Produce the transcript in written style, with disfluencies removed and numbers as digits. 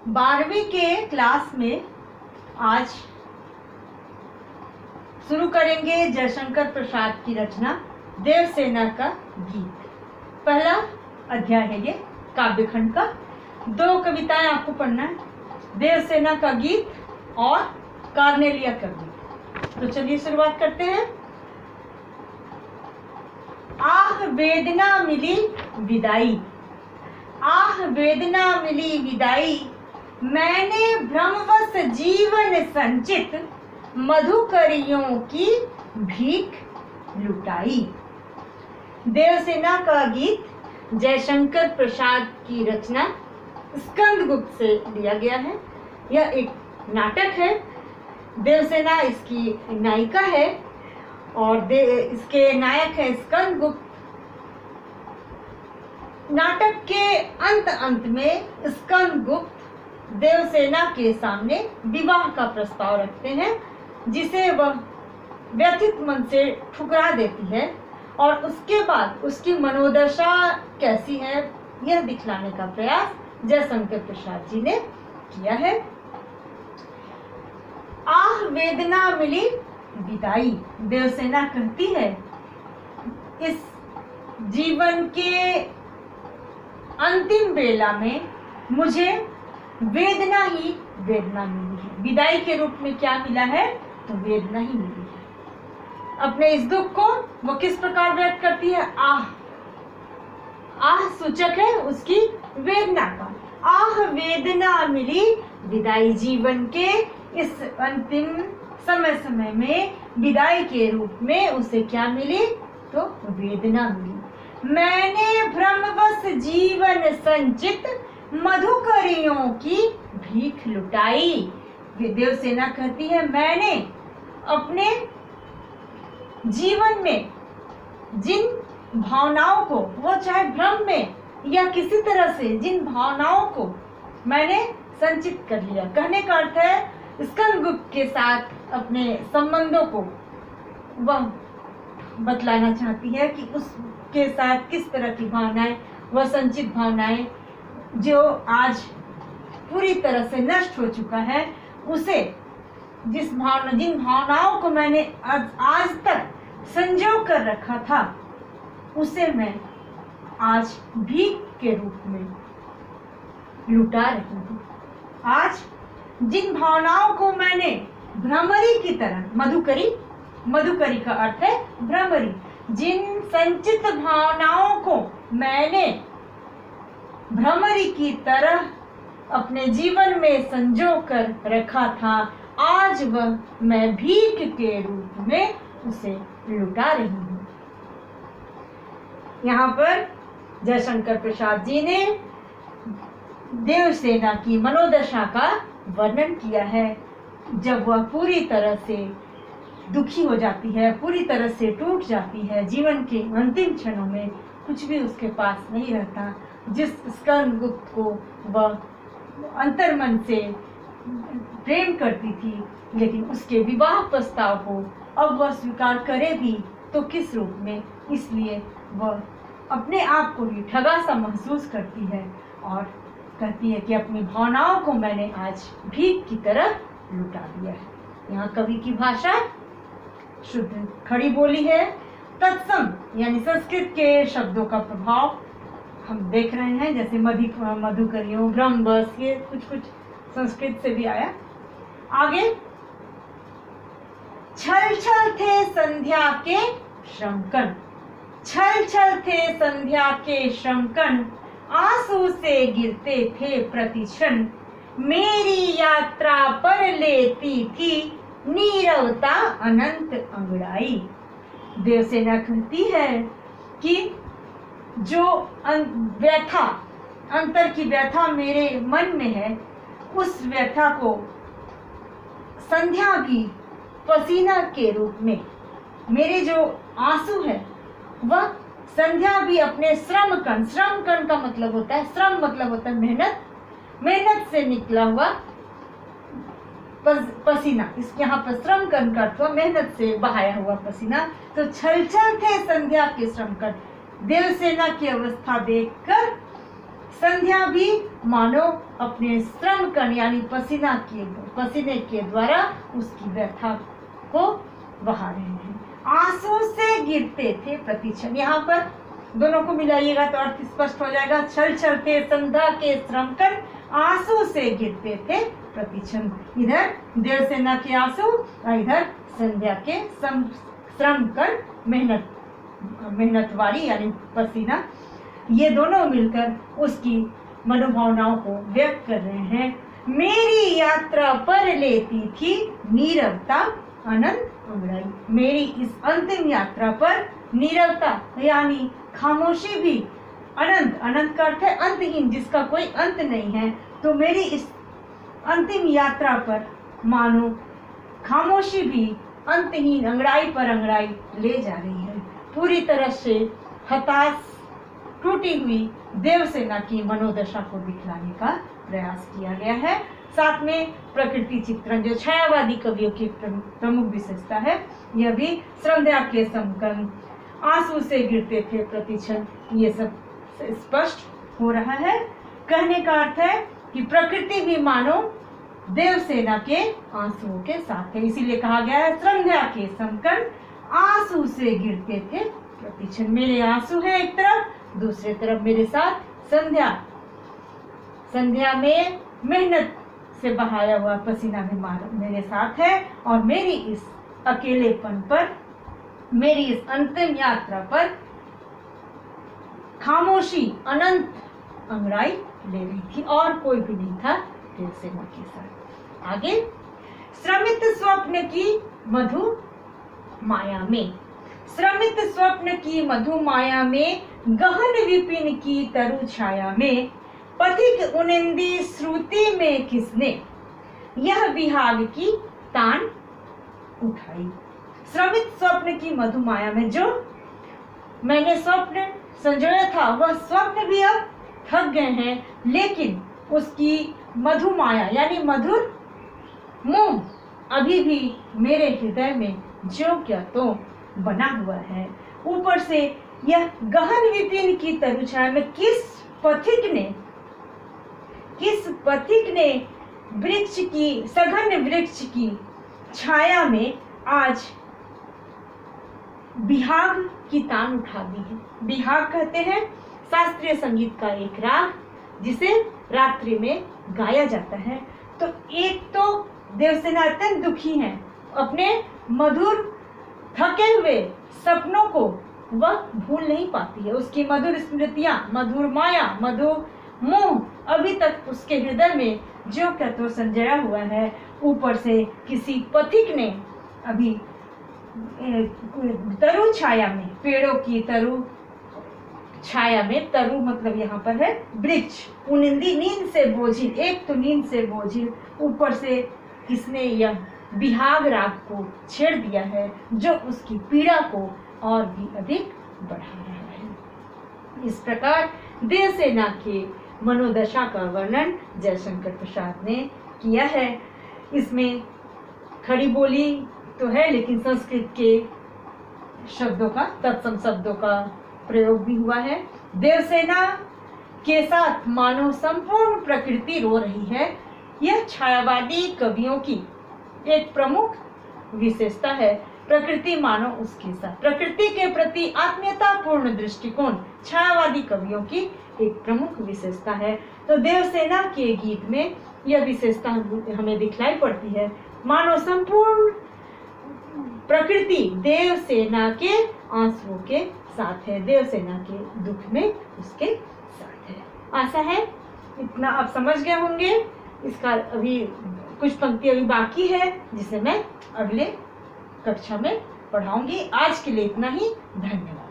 12वीं के क्लास में आज शुरू करेंगे जयशंकर प्रसाद की रचना देवसेना का गीत। पहला अध्याय है ये काव्यखंड का। 2 कविताएं आपको पढ़ना है, देवसेना का गीत और कार्नेलिया का गीत। तो चलिए शुरुआत करते हैं। आह वेदना मिली विदाई, आह वेदना मिली विदाई, मैंने भ्रमवश जीवन संचित मधुकरियों की भीख लुटाई। देवसेना का गीत जयशंकर प्रसाद की रचना स्कंदगुप्त से लिया गया है। यह एक नाटक है। देवसेना इसकी नायिका है और इसके नायक है स्कंदगुप्त। नाटक के अंत में स्कंदगुप्त देवसेना के सामने विवाह का प्रस्ताव रखते हैं, जिसे वह व्यथित मन से ठुकरा देती है और उसके बाद उसकी मनोदशा कैसी है यह दिखलाने का प्रयास जयशंकर प्रसाद जी ने किया है। आह वेदना मिली विदाई, देवसेना कहती है इस जीवन के अंतिम बेला में मुझे वेदना ही वेदना मिली है। विदाई के रूप में क्या मिला है? तो वेदना ही मिली है। अपने इस दुख को वो किस प्रकार व्यक्त करती है? आह, आह सूचक है उसकी वेदना का। आह वेदना मिली विदाई, जीवन के इस अंतिम समय में विदाई के रूप में उसे क्या मिली? तो वेदना मिली। मैंने भ्रमवश जीवन संचित मधुकरियों की भीख लुटाई। देवसेना कहती है मैंने अपने जीवन में जिन भावनाओं को, वो चाहे भ्रम में या किसी तरह से, जिन भावनाओं को मैंने संचित कर लिया। कहने का अर्थ है स्कंदगुप्त के साथ अपने संबंधों को वह बतलाना चाहती है कि उसके साथ किस तरह की भावनाएं, वह संचित भावनाएं जो आज पूरी तरह से नष्ट हो चुका है, उसे जिन भावनाओं को मैंने आज तक संजो कर रखा था, उसे मैं आज भीख के रूप में लुटा रही हूँ। आज जिन भावनाओं को मैंने भ्रमरी की तरह, मधुकरी का अर्थ है भ्रमरी, जिन संचित भावनाओं को मैंने भ्रमरी की तरह अपने जीवन में संजो कर रखा था, आज वह मैं भीख के रूप में उसे लुटा रही हूँ। यहाँ पर जयशंकर प्रसाद जी ने देवसेना की मनोदशा का वर्णन किया है। जब वह पूरी तरह से दुखी हो जाती है, पूरी तरह से टूट जाती है, जीवन के अंतिम क्षणों में कुछ भी उसके पास नहीं रहता। जिस स्कंदगुप्त को वह अंतर्मन से प्रेम करती थी, लेकिन उसके विवाह प्रस्ताव को अब वह स्वीकार करे भी तो किस रूप में, इसलिए वह अपने आप को ही ठगा सा महसूस करती है और कहती है कि अपनी भावनाओं को मैंने आज भीख की तरह लुटा दिया है। यहाँ कवि की भाषा शुद्ध खड़ी बोली है। तत्सम यानी संस्कृत के शब्दों का प्रभाव हम देख रहे हैं, जैसे मधुकरियों, भ्रमवश, ये कुछ संस्कृत से भी आया। आगे, छल छल थे संध्या के श्रमकण, छल छल थे संध्या के श्रमकण, आंसू से गिरते थे प्रतिक्षण, मेरी यात्रा पर लेती थी नीरवता अनंत अंगड़ाई। देवसेना कहती है कि जो व्यथा, अंतर की व्यथा मेरे मन में है, उस व्यथा को संध्या की पसीना के रूप में, मेरे जो आंसू है वह संध्या भी अपने श्रम कण का मतलब होता है, श्रम मतलब होता है मेहनत से निकला हुआ पसीना। इस यहाँ पर श्रम कण का अर्थ हुआ मेहनत से बहाया हुआ पसीना। तो छल छल थे संध्या के श्रम कण। देवसेना की अवस्था देखकर संध्या भी मानो अपने श्रम कण यानी पसीने के द्वारा उसकी व्यथा को बहा रहे हैं। आंसू से गिरते थे प्रतिक्षण, यहाँ पर दोनों को मिलाइएगा तो अर्थ स्पष्ट हो जाएगा। छल छलते संध्या के श्रम कण आंसू से गिरते थे प्रतिक्षण। इधर देवसेना के आंसू और इधर संध्या के श्रम कण मेहनतवारी यानी पसीना, ये दोनों मिलकर उसकी मनोभावनाओं को व्यक्त कर रहे हैं। मेरी यात्रा पर लेती थी नीरवता अनंत अंगड़ाई। मेरी इस अंतिम यात्रा पर नीरवता यानी खामोशी भी, अनंत का अर्थ है अंतहीन, जिसका कोई अंत नहीं है। तो मेरी इस अंतिम यात्रा पर मानो खामोशी भी अंतहीन अंगड़ाई पर अंगड़ाई ले जा रही है। पूरी तरह से हताश टूटी हुई देवसेना की मनोदशा को दिखलाने का प्रयास किया गया है। साथ में प्रकृति चित्रण जो छायावादी कवियों की प्रमुख विशेषता है, यह भी संध्या के समकन आंसू से गिरते थे प्रतिक्षण, ये सब स्पष्ट हो रहा है। कहने का अर्थ है कि प्रकृति भी मानो देवसेना के आंसुओं के साथ है, इसीलिए कहा गया है संध्या के समकन आंसू से गिरते थे प्रतिक्षण। मेरे आंसू है एक तरफ, दूसरी तरफ मेरे साथ संध्या में मेहनत से बहाया हुआ पसीना भी मेरे साथ है, और मेरी इस अकेलेपन पर, मेरी इस अंतिम यात्रा पर खामोशी अनंत अंगड़ाई ले रही थी, और कोई भी नहीं था देवसेना के साथ। आगे, श्रमित स्वप्न की मधु माया में, श्रमित स्वप्न की मधु माया में, गहन विपिन की तरु छाया में, पथिक उनिंदी श्रुति में किसने यह विहाग की तान उठाई। श्रमित स्वप्न की मधु माया में जो मैंने स्वप्न संजोया था, वह स्वप्न भी अब थक गए हैं, लेकिन उसकी मधु माया यानी मधुर मोह अभी भी मेरे हृदय में जो क्या तो बना हुआ है। ऊपर से यह गहन विपिन की तरु छाया में किस पथिक ने वृक्ष की, सघन वृक्ष की छाया में आज बिहाग की तान उठा दी है। बिहाग कहते हैं शास्त्रीय संगीत का एक राग जिसे रात्रि में गाया जाता है। तो एक तो देवसेना अत्यंत दुखी है, अपने मधुर थके हुए सपनों को वह भूल नहीं पाती है। उसकी मधुर स्मृतियां, मधुर माया, मधुर मोह अभी तक उसके हृदय में जो क्या तो संजया हुआ है। ऊपर से किसी पथिक ने अभी तरु छाया में, पेड़ों की तरु छाया में, तरु मतलब यहाँ पर है वृक्ष, उनिंदी नींद से बोझिल, एक तो नींद से बोझिल, ऊपर से किसने यह बिहाग राग को छेड़ दिया है जो उसकी पीड़ा को और भी अधिक बढ़ा रहा है। इस प्रकार देवसेना के मनोदशा का वर्णन जयशंकर प्रसाद ने किया है। इसमें खड़ी बोली तो है, लेकिन संस्कृत के शब्दों का, तत्सम शब्दों का प्रयोग भी हुआ है। देवसेना के साथ मानो संपूर्ण प्रकृति रो रही है, यह छायावादी कवियों की एक प्रमुख विशेषता है। प्रकृति मानो उसके साथ, प्रकृति के प्रति आत्मीयतापूर्ण दृष्टिकोण छायावादी कवियों की एक प्रमुख विशेषता है। तो देवसेना के गीत में यह विशेषता हमें दिखलाई पड़ती है, मानो संपूर्ण प्रकृति देवसेना के आंसुओं के साथ है, देवसेना के दुख में उसके साथ है। आशा है इतना आप समझ गए होंगे। इसका अभी कुछ पंक्ति अभी बाकी है जिसे मैं अगले कक्षा में पढ़ाऊंगी। आज के लिए इतना ही, धन्यवाद।